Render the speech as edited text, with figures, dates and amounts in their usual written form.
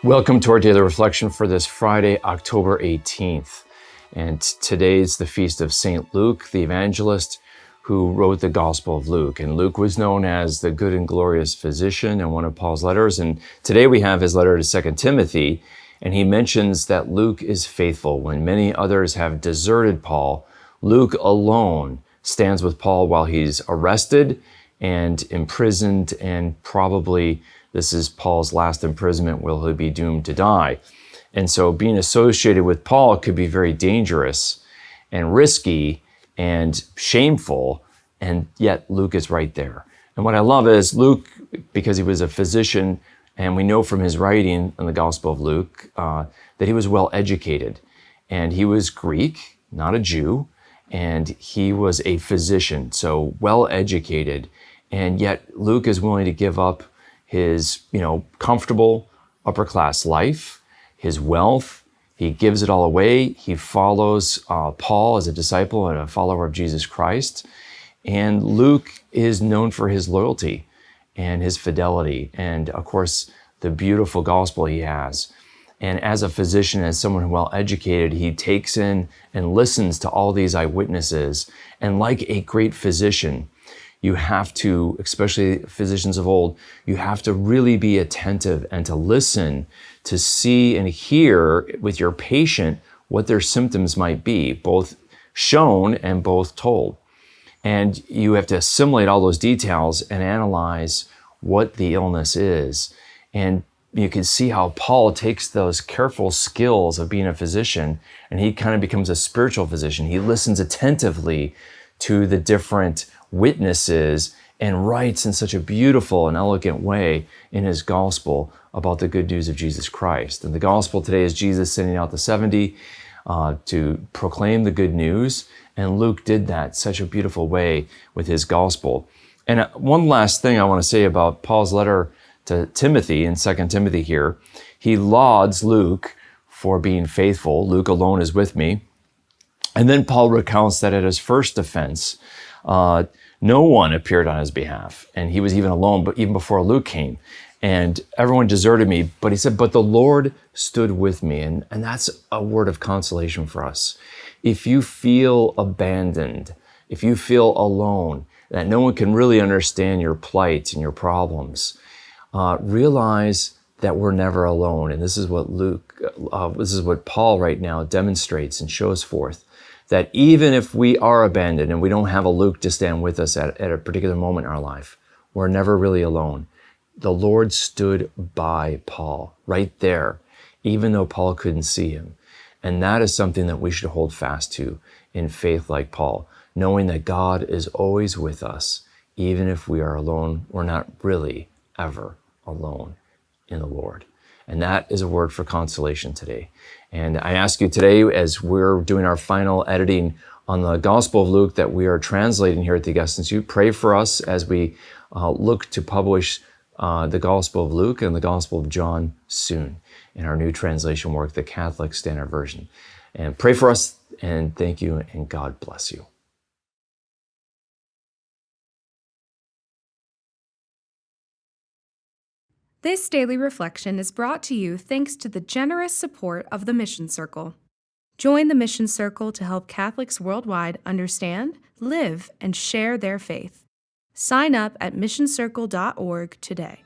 Welcome to our daily reflection for this Friday, October 18th. And today's the feast of St. Luke, the Evangelist, who wrote the Gospel of Luke. And Luke was known as the good and glorious physician in one of Paul's letters. And today we have his letter to 2 Timothy, and he mentions that Luke is faithful. When many others have deserted Paul, Luke alone stands with Paul while he's arrested and imprisoned, and probably this is Paul's last imprisonment, will he be doomed to die. And so being associated with Paul could be very dangerous and risky and shameful, and yet Luke is right there. And what I love is Luke, because he was a physician, and we know from his writing in the Gospel of Luke that he was well educated. And he was Greek, not a Jew, and he was a physician, so well educated. And yet Luke is willing to give up his, comfortable upper class life, his wealth. He gives it all away. He follows Paul as a disciple and a follower of Jesus Christ. And Luke is known for his loyalty and his fidelity, and of course, the beautiful gospel he has. And as a physician, as someone well educated, he takes in and listens to all these eyewitnesses. And like a great physician, you have to, especially physicians of old, you have to really be attentive and to listen, to see and hear with your patient what their symptoms might be, both shown and both told. And you have to assimilate all those details and analyze what the illness is. And you can see how Paul takes those careful skills of being a physician and he kind of becomes a spiritual physician. He listens attentively to the different witnesses and writes in such a beautiful and elegant way in his gospel about the good news of Jesus Christ. And the gospel today is Jesus sending out the 70 to proclaim the good news. And Luke did that such a beautiful way with his gospel. And one last thing I want to say about Paul's letter to Timothy in 2 Timothy here. He lauds Luke for being faithful. Luke alone is with me. And then Paul recounts that at his first offense, no one appeared on his behalf. And he was even alone, but even before Luke came. And everyone deserted me. But he said, but the Lord stood with me. And that's a word of consolation for us. If you feel abandoned, if you feel alone, that no one can really understand your plight and your problems, realize that we're never alone. And this is what Paul right now demonstrates and shows forth, that even if we are abandoned and we don't have a Luke to stand with us at a particular moment in our life, we're never really alone. The Lord stood by Paul right there, even though Paul couldn't see him. And that is something that we should hold fast to in faith like Paul, knowing that God is always with us. Even if we are alone, we're not really ever alone in the Lord. And that is a word for consolation today. And I ask you today, as we're doing our final editing on the Gospel of Luke that we are translating here at the Augustine Institute, pray for us as we look to publish the Gospel of Luke and the Gospel of John soon in our new translation work, the Catholic Standard Version. And pray for us, and thank you, and God bless you. This daily reflection is brought to you thanks to the generous support of the Mission Circle. Join the Mission Circle to help Catholics worldwide understand, live, and share their faith. Sign up at missioncircle.org today.